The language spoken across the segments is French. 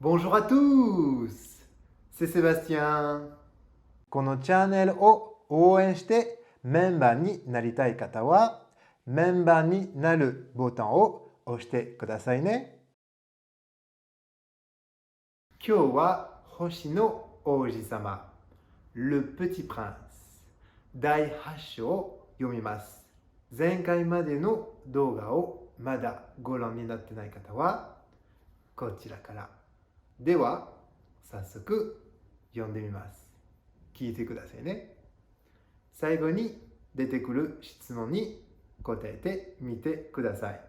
Bonjour à tous! C'est Sébastien. このチャンネルを応援してメンバーになりたい方は、メンバーになるボタンを押してくださいね。今日は星の王子様、Le Petit Prince 第8章を読みます。前回までの動画をまだご覧になってない方は、こちらから。では、早速読んでみます。聞いてくださいね。最後に出てくる質問に答えてみてください。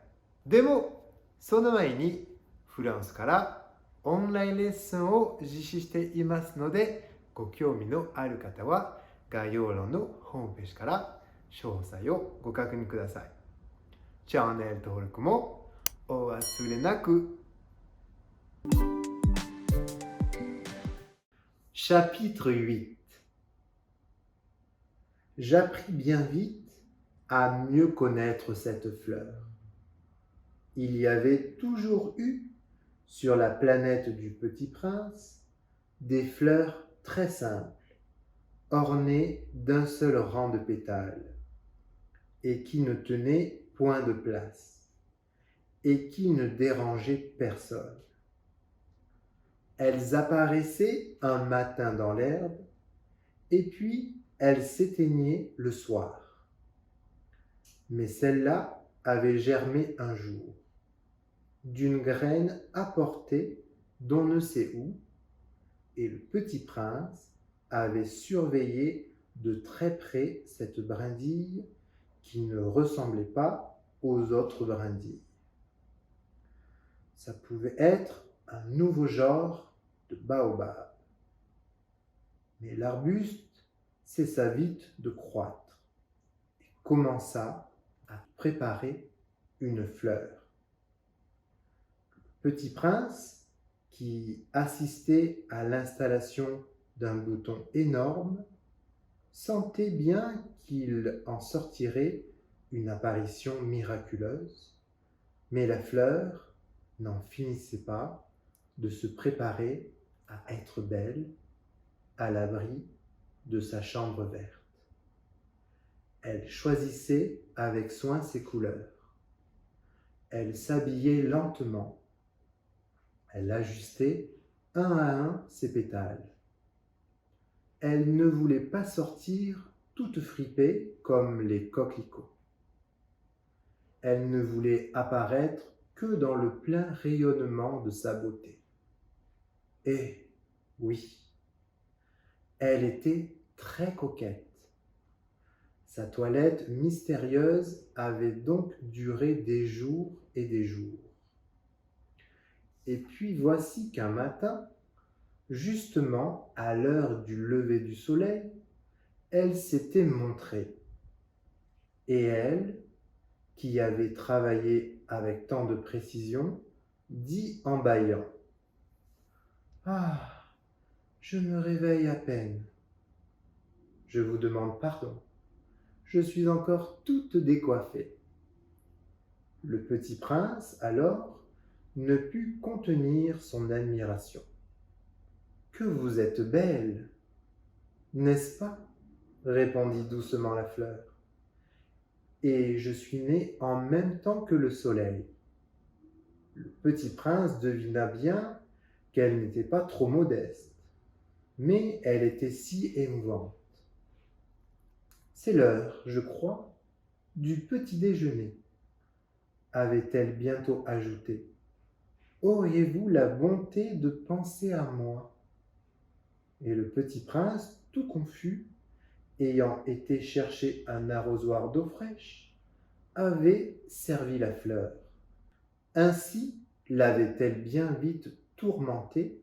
でも、その前にフランスからオンラインレッスンを実施していますので、ご興味のある方は概要欄のホームページから詳細をご確認ください。チャンネル登録もお忘れなく。Chapitre 8. J'appris bien vite à mieux connaître cette fleur. Il y avait toujours eu, sur la planète du Petit Prince, des fleurs très simples, ornées d'un seul rang de pétales, et qui ne tenaient point de place, et qui ne dérangeaient personne. Elles apparaissaient un matin dans l'herbe, et puis elles s'éteignaient le soir. Mais celle-là avait germé un jour, d'une graine apportée d'on ne sait où, et le petit prince avait surveillé de très près cette brindille qui ne ressemblait pas aux autres brindilles. Ça pouvait être un nouveau genre de baobab. Mais l'arbuste cessa vite de croître et commença à préparer une fleur. Le petit prince, qui assistait à l'installation d'un bouton énorme, sentait bien qu'il en sortirait une apparition miraculeuse, mais la fleur n'en finissait pas de se préparer à être belle à l'abri de sa chambre verte. Elle choisissait avec soin ses couleurs. Elle s'habillait lentement. Elle ajustait un à un ses pétales. Elle ne voulait pas sortir toute fripée comme les coquelicots. Elle ne voulait apparaître que dans le plein rayonnement de sa beauté. Et oui, elle était très coquette. Sa toilette mystérieuse avait donc duré des jours et des jours. Et puis voici qu'un matin, justement à l'heure du lever du soleil, elle s'était montrée. Et elle, qui avait travaillé avec tant de précision, dit en bâillant : « Ah, je me réveille à peine. Je vous demande pardon. Je suis encore toute décoiffée. » Le petit prince, alors, ne put contenir son admiration. « Que vous êtes belle, n'est-ce pas ?» répondit doucement la fleur. « Et je suis née en même temps que le soleil. » Le petit prince devina bien qu'elle n'était pas trop modeste, mais elle était si émouvante. « C'est l'heure, je crois, du petit déjeuner, » avait-elle bientôt ajouté. « Auriez-vous la bonté de penser à moi ?» Et le petit prince, tout confus, ayant été chercher un arrosoir d'eau fraîche, avait servi la fleur. Ainsi l'avait-elle bien vite tourmentée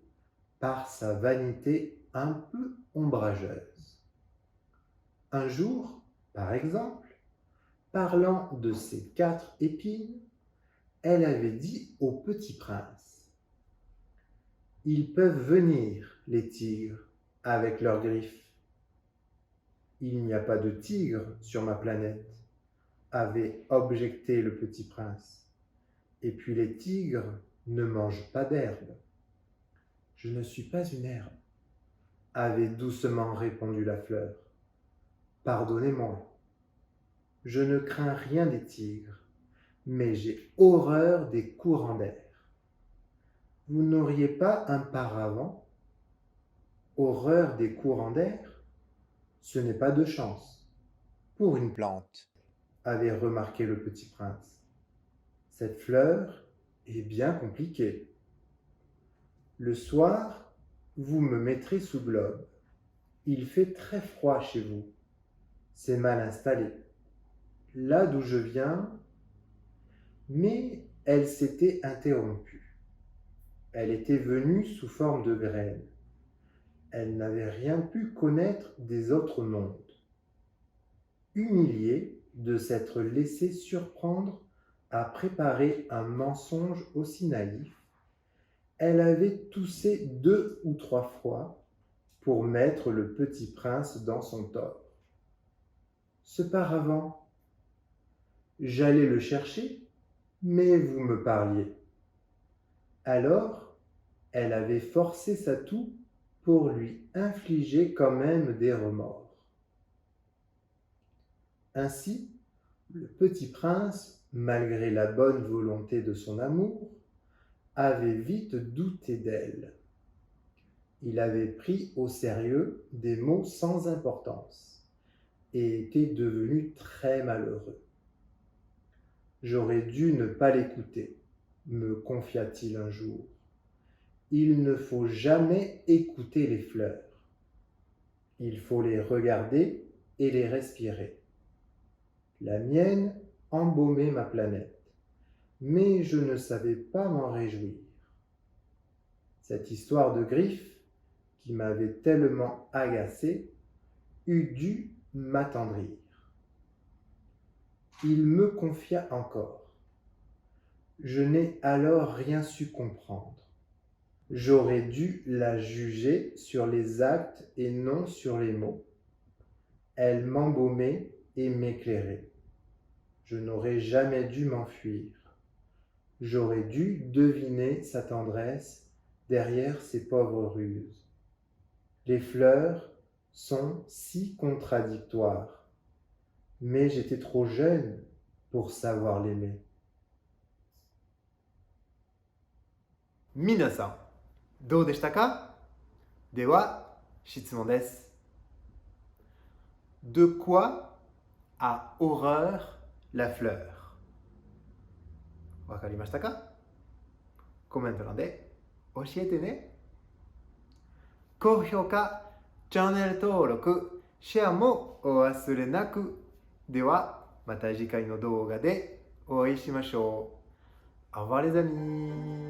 par sa vanité un peu ombrageuse. Un jour, par exemple, parlant de ses 4 épines, elle avait dit au petit prince : « Ils peuvent venir, les tigres, avec leurs griffes. » « Il n'y a pas de tigres sur ma planète, » avait objecté le petit prince. « Et puis les tigres ne mangent pas d'herbe. » Je ne suis pas une herbe, avait doucement répondu la fleur. Pardonnez-moi. Je ne crains rien des tigres, mais j'ai horreur des courants d'air. Vous n'auriez pas un paravent? Horreur des courants d'air? Ce n'est pas de chance pour une plante, avait remarqué le petit prince. Cette fleur est bien compliquée. Le soir, vous me mettrez sous globe. Il fait très froid chez vous. C'est mal installé. Là d'où je viens... Mais elle s'était interrompue. Elle était venue sous forme de graine. Elle n'avait rien pu connaître des autres mondes. Humiliée de s'être laissée surprendre à préparer un mensonge aussi naïf, elle avait toussé 2 ou 3 fois pour mettre le petit prince dans son tort. Ce paravent, j'allais le chercher, mais vous me parliez. Alors, elle avait forcé sa toux pour lui infliger quand même des remords. Ainsi, le petit prince, malgré la bonne volonté de son amour, avait vite douté d'elle. Il avait pris au sérieux des mots sans importance et était devenu très malheureux. J'aurais dû ne pas l'écouter, me confia-t-il un jour. Il ne faut jamais écouter les fleurs. Il faut les regarder et les respirer. La mienne embaumait ma planète, mais je ne savais pas m'en réjouir. Cette histoire de griffes, qui m'avait tellement agacé, eût dû m'attendrir. Il me confia encore. Je n'ai alors rien su comprendre. J'aurais dû la juger sur les actes et non sur les mots. Elle m'embaumait et m'éclairait. Je n'aurais jamais dû m'enfuir. J'aurais dû deviner sa tendresse derrière ses pauvres ruses. Les fleurs sont si contradictoires, mais j'étais trop jeune pour savoir l'aimer. 皆さん、どうでしたか？では、質問です。De quoi a horreur la fleur? わかりましたか？コメント欄で教えてね。高評価、チャンネル登録、シェアもお忘れなく。では、また次回の動画でお会いしましょう。Au revoir les amis!